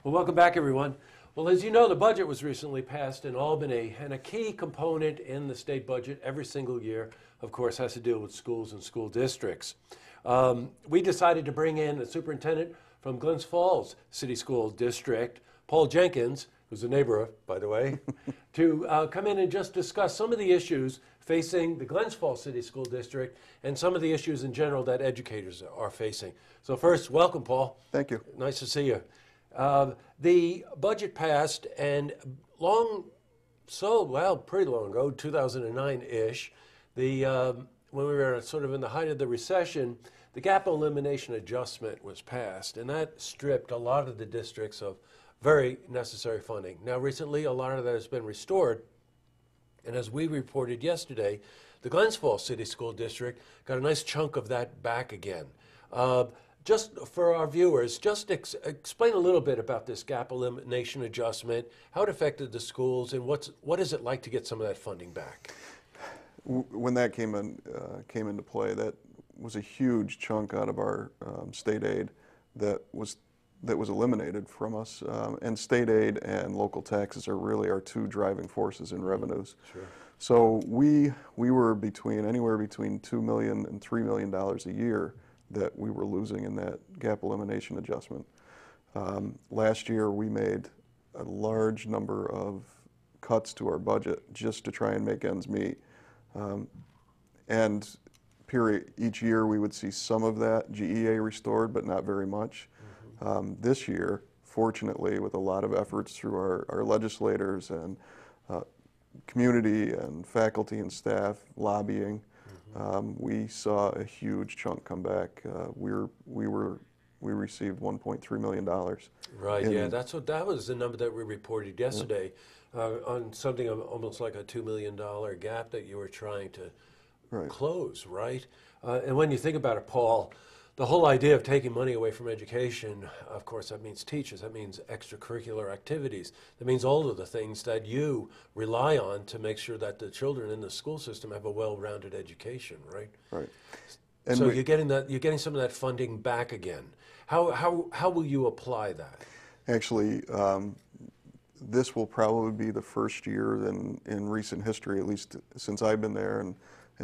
Well, welcome back, everyone. Well, as you know, the budget was recently passed in Albany, and a key component in the state budget every single year, of course, has to deal with schools and school districts. We decided to bring in the superintendent from Glens Falls City School District, Paul Jenkins, who's a neighbor, by the way, to come in and just discuss some of the issues facing the Glens Falls City School District and some of the issues in general that educators are facing. So first, welcome, Paul. Thank you. Nice to see you. The budget passed, and pretty long ago, 2009-ish, when we were sort of in the height of the recession, the gap elimination adjustment was passed, and that stripped a lot of the districts of very necessary funding. Now, recently, a lot of that has been restored, and as we reported yesterday, the Glens Falls City School District got a nice chunk of that back again. Just for our viewers, just explain a little bit about this gap elimination adjustment, how it affected the schools, and what is it like to get some of that funding back? When that came into play, that was a huge chunk out of our state aid that was eliminated from us. And state aid and local taxes are really our two driving forces in revenues. Sure. So we were anywhere between $2 million and $3 million a year that we were losing in that gap elimination adjustment. Last year we made a large number of cuts to our budget just to try and make ends meet. And each year we would see some of that GEA restored, but not very much. This year, fortunately, with a lot of efforts through our legislators and community and faculty and staff lobbying, we saw a huge chunk come back. We received $1.3 million. Right. Yeah, that was the number that we reported yesterday, on something almost like a $2 million gap that you were trying to close, right? And when you think about it, Paul, the whole idea of taking money away from education, of course, that means teachers, that means extracurricular activities, that means all of the things that you rely on to make sure that the children in the school system have a well-rounded education, right? Right. And so you're getting some of that funding back again. How will you apply that? Actually, this will probably be the first year in recent history, at least since I've been there and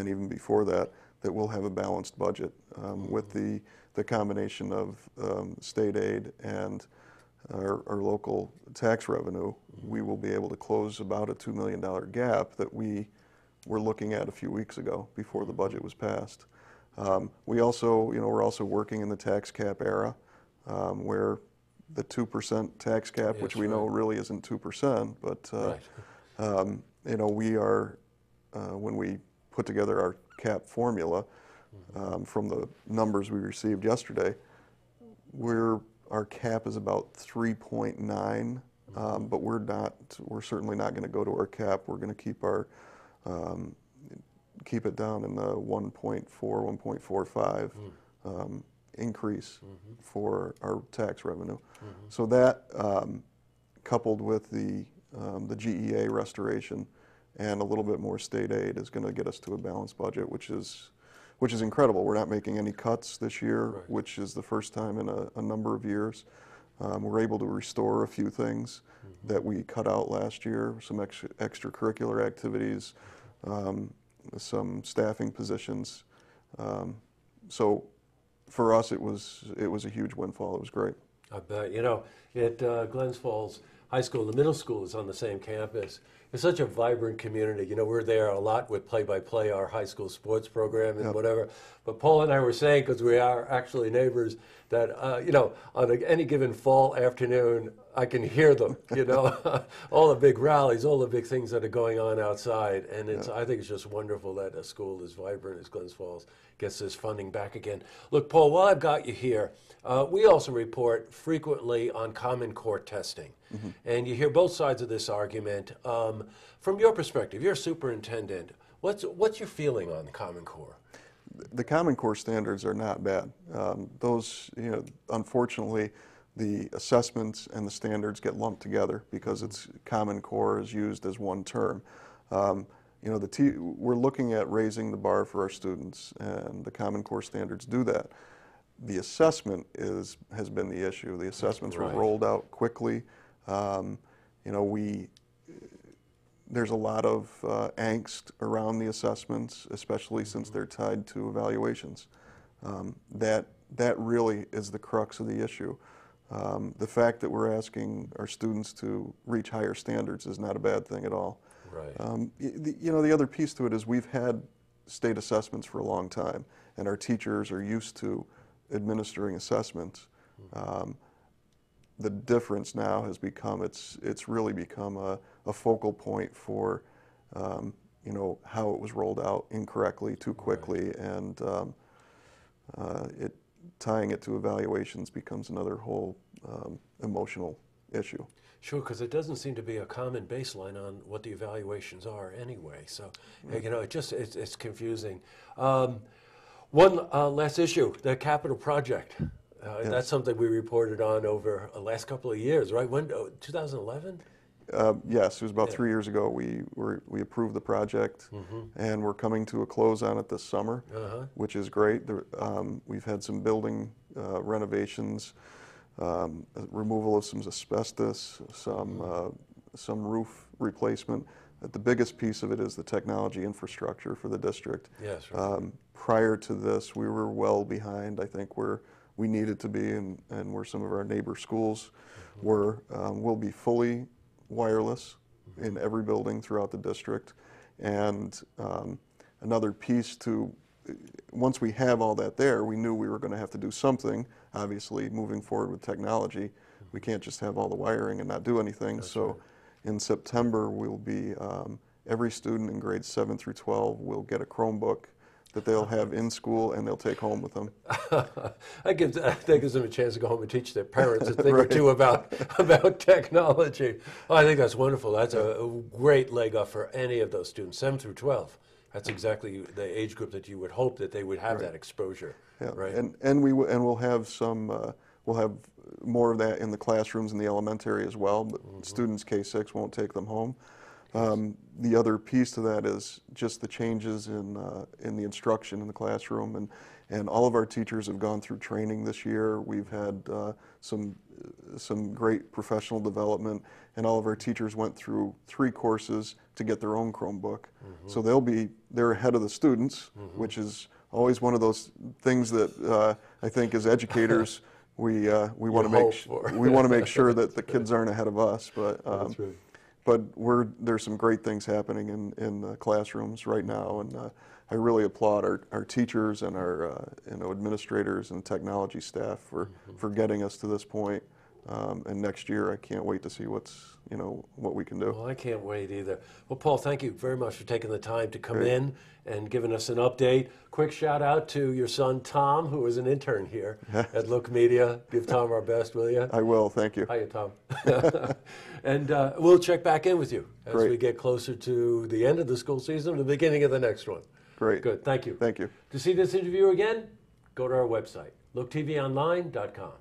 even before that we'll have a balanced budget with the combination of state aid and our local tax revenue. We will be able to close about a $2 million gap that we were looking at a few weeks ago before the budget was passed. We're also working in the tax cap era where the 2% tax cap, which we know really isn't 2%, but we are when we put together our cap formula from the numbers we received yesterday, our cap is about 3.9, but we're certainly not going to go to our cap. We're going to keep it down in the 1.4, 1.45 increase for our tax revenue. So that coupled with the GEA restoration and a little bit more state aid is going to get us to a balanced budget, which is incredible. We're not making any cuts this year, which is the first time in a number of years. We're able to restore a few things that we cut out last year, some extracurricular activities, some staffing positions. So for us, it was a huge windfall. It was great. I bet. You know, at Glens Falls High School, the middle school is on the same campus. It's such a vibrant community. You know, we're there a lot with Play-by-Play, our high school sports program and whatever. But Paul and I were saying, because we are actually neighbors, that, on any given fall afternoon, I can hear them, all the big rallies, all the big things that are going on outside. And I think it's just wonderful that a school as vibrant as Glens Falls gets this funding back again. Look, Paul, while I've got you here, we also report frequently on Common Core testing. And you hear both sides of this argument. From your perspective, you're a superintendent. What's your feeling on the Common Core? The Common Core standards are not bad. Those, unfortunately, the assessments and the standards get lumped together because Common Core is used as one term. We're looking at raising the bar for our students, and the Common Core standards do that. The assessment has been the issue. The assessments were Right. rolled out quickly. You know, there's a lot of angst around the assessments, especially since they're tied to evaluations. That really is the crux of the issue. The fact that we're asking our students to reach higher standards is not a bad thing at all. Right. You know, the other piece to it is we've had state assessments for a long time, and our teachers are used to administering assessments. The difference now has become, it's really become a focal point for, you know, how it was rolled out incorrectly, too quickly, and tying it to evaluations becomes another whole emotional issue. Sure, because it doesn't seem to be a common baseline on what the evaluations are anyway. So, you know, it's confusing. One last issue, the capital project. Yes. That's something we reported on over the last couple of years, right? When, 2011? Yes, it was about 3 years ago we approved the project, and we're coming to a close on it this summer, which is great. We've had some building renovations, removal of some asbestos, some roof replacement. The biggest piece of it is the technology infrastructure for the district. Yes, right. Prior to this, we were well behind, I think, where we needed to be, and where some of our neighbor schools were. We'll be fully wireless in every building throughout the district. And another piece to, once we have all that there, we knew we were going to have to do something. Obviously, moving forward with technology, we can't just have all the wiring and not do anything. That's so right. In September, we'll be, every student in grades 7 through 12 will get a Chromebook that they'll have in school and they'll take home with them. That gives them a chance to go home and teach their parents a thing or two about technology. Oh, I think that's wonderful. That's a great leg up for any of those students, 7 through 12. That's exactly the age group that you would hope that they would have that exposure. Yeah. Right. And we'll have some, we'll have more of that in the classrooms in the elementary as well, but students K-6 won't take them home. The other piece to that is just the changes in the instruction in the classroom, and all of our teachers have gone through training this year. We've had some great professional development, and all of our teachers went through 3 courses to get their own Chromebook. So they're ahead of the students, which is always one of those things that I think as educators we want to make sure that the kids aren't ahead of us, but. That's right. But there's some great things happening in the classrooms right now, and I really applaud our teachers and our administrators and technology staff for getting us to this point. And next year, I can't wait to see what we can do. Well, I can't wait either. Well, Paul, thank you very much for taking the time to come in and giving us an update. Quick shout out to your son, Tom, who is an intern here at Look Media. Give Tom our best, will you? I will, thank you. Hiya, Tom. And we'll check back in with you as Great. we get closer to the end of the school season, the beginning of the next one. Great. Good, thank you. Thank you. To see this interview again, go to our website, looktvonline.com.